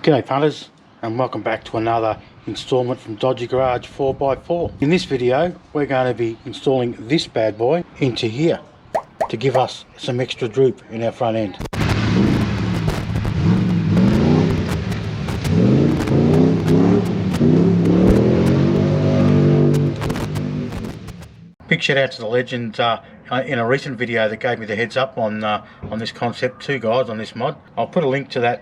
G'day punters, and welcome back to another installment from Dodgy Garage 4x4. In this video we're going to be installing this bad boy into here to give us some extra droop in our front end. Big shout out to the legend in a recent video that gave me the heads up on this concept, two guys on this mod. I'll put a link to that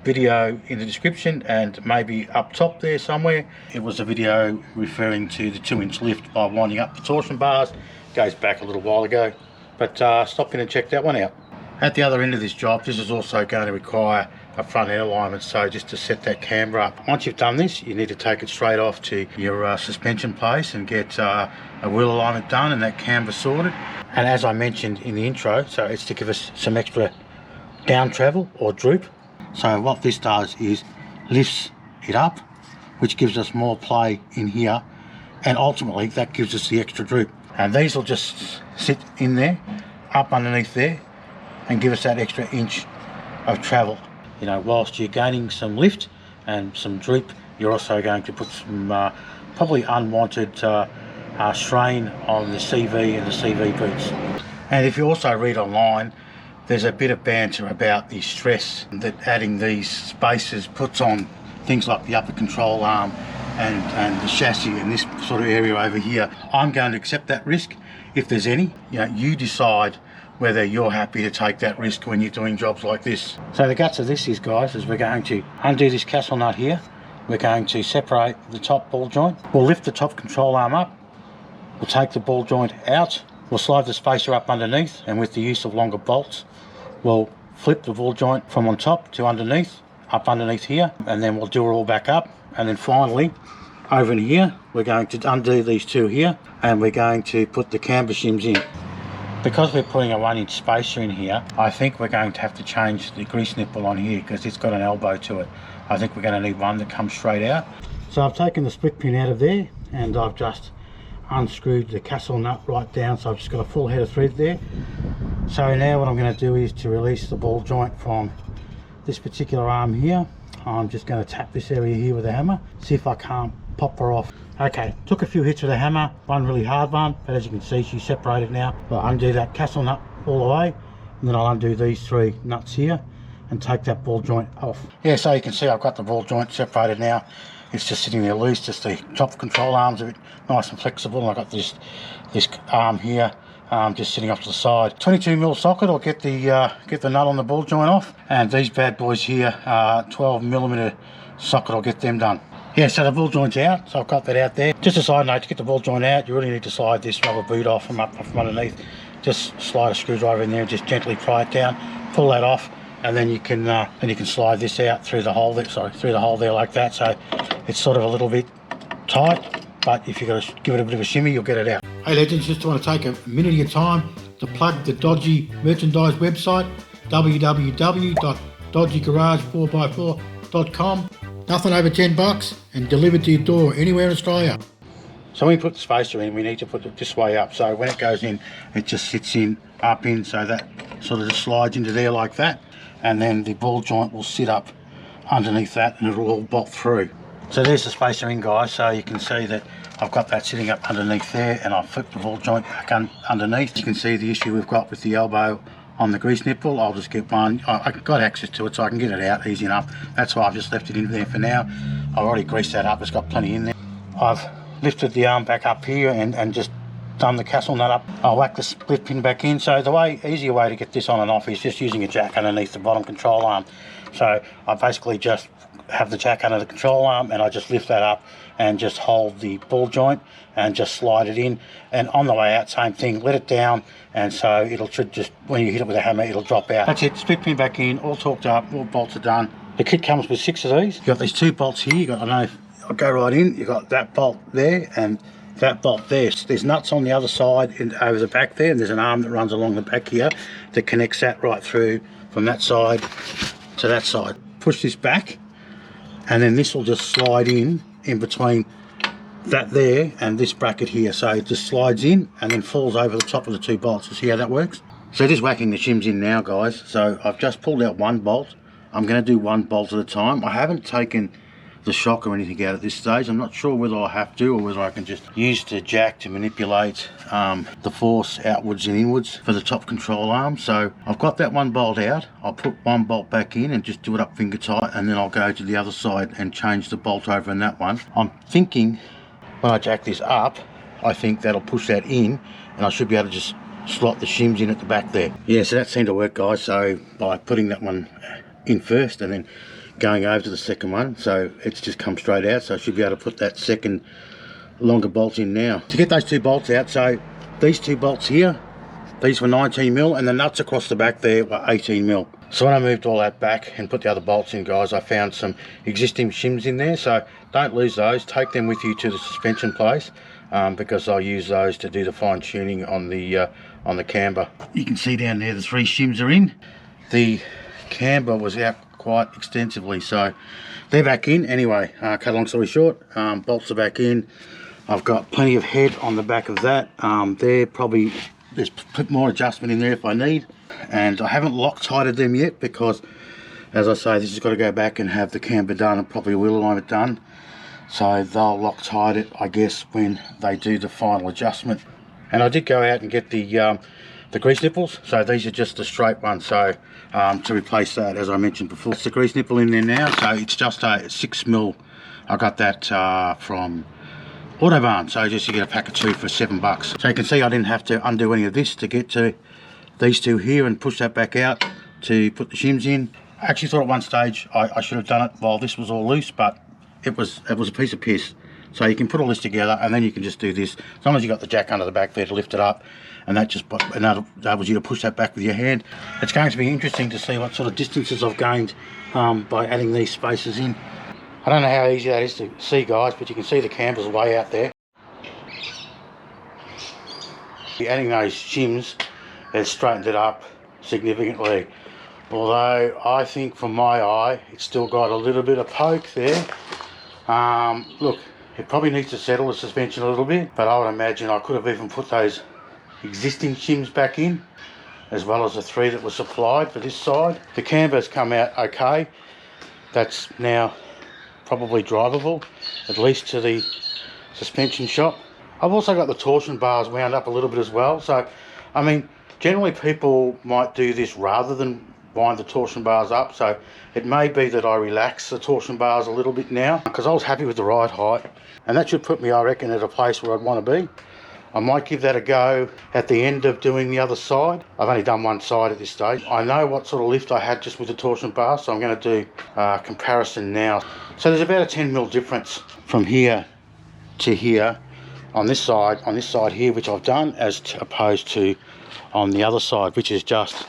video in the description and maybe up top there somewhere. It was a video referring to the 2-inch lift by winding up the torsion bars. Goes back a little while ago, but stop in and check that one out. At the other end of this job, this is also going to require a front end alignment, so just to set that camber up. Once you've done this, you need to take it straight off to your suspension place and get a wheel alignment done and that camber sorted. And as I mentioned in the intro, so it's to give us some extra down travel or droop. So what this does is lifts it up, which gives us more play in here, and ultimately that gives us the extra droop. And these will just sit in there, up underneath there, and give us that extra inch of travel. You know, whilst you're gaining some lift and some droop, you're also going to put some probably unwanted strain on the CV and the CV boots. And if you also read online, there's a bit of banter about the stress that adding these spaces puts on things like the upper control arm and the chassis and this sort of area over here. I'm going to accept that risk if there's any. You know, you decide whether you're happy to take that risk when you're doing jobs like this. So the guts of this is, guys, is we're going to undo this castle nut here. We're going to separate the top ball joint. We'll lift the top control arm up. We'll take the ball joint out. We'll slide the spacer up underneath, and with the use of longer bolts, we'll flip the ball joint from on top to underneath, up underneath here, and then we'll do it all back up. And then finally, over in here, we're going to undo these two here, and we're going to put the camber shims in. Because we're putting a 1-inch spacer in here, I think we're going to have to change the grease nipple on here because it's got an elbow to it. I think we're going to need one that comes straight out. So I've taken the split pin out of there, and I've just unscrewed the castle nut right down, so I've just got a full head of thread there. So now what I'm going to do is to release the ball joint from this particular arm here. I'm just going to tap this area here with a hammer, see if I can't pop her off. Okay, took a few hits with a hammer, one really hard one, but as you can see she's separated now. I'll undo that castle nut all the way, and then I'll undo these 3 nuts here and take that ball joint off. Yeah, so you can see I've got the ball joint separated now. It's just sitting there loose, just the top control arm's a bit nice and flexible, and I've got this arm here just sitting off to the side. 22mm socket, I'll get the nut on the ball joint off, and these bad boys here, 12mm socket, I'll get them done. Yeah, so the ball joint's out, so I've got that out there. Just a side note, to get the ball joint out, you really need to slide this rubber boot off from underneath. Just slide a screwdriver in there and just gently pry it down, pull that off, and then you can slide this out through the hole there, through the hole there like that. So it's sort of a little bit tight, but if you've got to give it a bit of a shimmy, you'll get it out. Hey legends, just want to take a minute of your time to plug the Dodgy merchandise website, www.dodgygarage4x4.com. Nothing over $10 and delivered to your door anywhere in Australia. So when we put the spacer in, we need to put it this way up. So when it goes in, it just sits up in, so that sort of just slides into there like that. And then the ball joint will sit up underneath that and it'll all bolt through. So there's the spacer in, guys. So you can see that I've got that sitting up underneath there, and I've flipped the ball joint back underneath. You can see the issue we've got with the elbow on the grease nipple. I'll just get one. I've got access to it, so I can get it out easy enough. That's why I've just left it in there for now. I've already greased that up. It's got plenty in there. I've lifted the arm back up here and just done the castle nut up. I'll whack the split pin back in. So the easier way to get this on and off is just using a jack underneath the bottom control arm. So I basically just have the jack under the control arm, and I just lift that up and just hold the ball joint and just slide it in, and on the way out same thing, let it down, and so it'll just, when you hit it with a hammer, it'll drop out. That's it, split pin back in, all torqued up, all bolts are done. The kit comes with 6 of these. You've got these 2 bolts here. You've got, I don't know if I'll go right in, you've got that bolt there and that bolt there. There's nuts on the other side and over the back there, and there's an arm that runs along the back here that connects that right through from that side to that side. Push this back, and then this will just slide in between that there and this bracket here. So it just slides in and then falls over the top of the 2 bolts. You see how that works? So just whacking the shims in now, guys. So I've just pulled out 1 bolt I'm going to do one bolt at a time. I haven't taken the shock or anything out at this stage. I'm not sure whether I have to or whether I can just use the jack to manipulate the force outwards and inwards for the top control arm. So I've got that one bolt out. I'll put one bolt back in and just do it up finger tight, and then I'll go to the other side and change the bolt over in that one. I'm thinking when I jack this up, I think that'll push that in and I should be able to just slot the shims in at the back there. Yeah, so that seemed to work, guys. So by putting that one in first and then going over to the second one, so it's just come straight out, so I should be able to put that second longer bolt in now. To get those two bolts out, so these two bolts here, these were 19mm, and the nuts across the back there were 18mm. So when I moved all that back and put the other bolts in, guys, I found some existing shims in there, so don't lose those. Take them with you to the suspension place, because I'll use those to do the fine tuning on the camber. You can see down there the 3 shims are in. The camber was out quite extensively, so they're back in anyway. Cut a long story short, bolts are back in. I've got plenty of head on the back of that. There's more adjustment in there if I need, and I haven't Loctited them yet because, as I say, this has got to go back and have the camber done and probably wheel alignment done, so they'll Loctite it, I guess, when they do the final adjustment. And I did go out and get the grease nipples, so these are just the straight ones, so to replace that, as I mentioned before. It's the grease nipple in there now, so it's just a 6mm. I got that from Autobarn, so just you get a pack of 2 for $7. So you can see I didn't have to undo any of this to get to these two here and push that back out to put the shims in. I actually thought at one stage I should have done it while this was all loose, but it was a piece of piss. So you can put all this together and then you can just do this. As long as you got the jack under the back there to lift it up, and that just enables you to push that back with your hand. It's going to be interesting to see what sort of distances I've gained by adding these spaces in. I don't know how easy that is to see, guys, but you can see the camber's way out there. Adding those shims has straightened it up significantly. Although I think from my eye, it's still got a little bit of poke there. Look, it probably needs to settle the suspension a little bit, but I would imagine I could have even put those existing shims back in, as well as the 3 that were supplied for this side. The camber's come out okay. That's now probably drivable, at least to the suspension shop. I've also got the torsion bars wound up a little bit as well, so I mean, generally people might do this rather than wind the torsion bars up, so it may be that I relax the torsion bars a little bit now, because I was happy with the ride height, and that should put me, I reckon, at a place where I'd want to be. I might give that a go at the end of doing the other side. I've only done one side at this stage. I know what sort of lift I had just with the torsion bar, so I'm going to do a comparison now. So there's about a 10mm difference from here to here on this side here, which I've done, as opposed to on the other side, which has just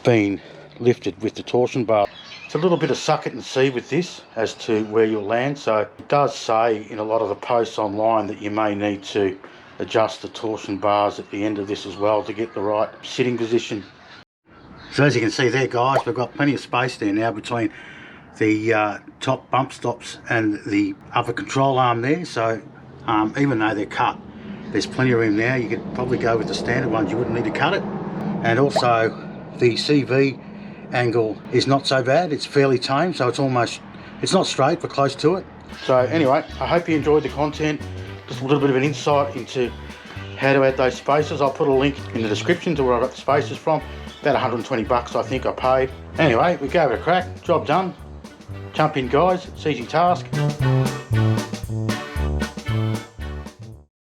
been lifted with the torsion bar. It's a little bit of suck it and see with this as to where you'll land. So it does say in a lot of the posts online that you may need to adjust the torsion bars at the end of this as well to get the right sitting position. So as you can see there, guys, we've got plenty of space there now between the top bump stops and the other control arm there. So even though they're cut, there's plenty of room now. You could probably go with the standard ones, you wouldn't need to cut it. And also the CV angle is not so bad, it's fairly tame, so it's not straight but close to it. So anyway, I hope you enjoyed the content, just a little bit of an insight into how to add those spacers. I'll put a link in the description to where I got the spacers from. About 120 bucks I think I paid. Anyway, we gave it a crack, job done. Jump in, guys, it's an easy task.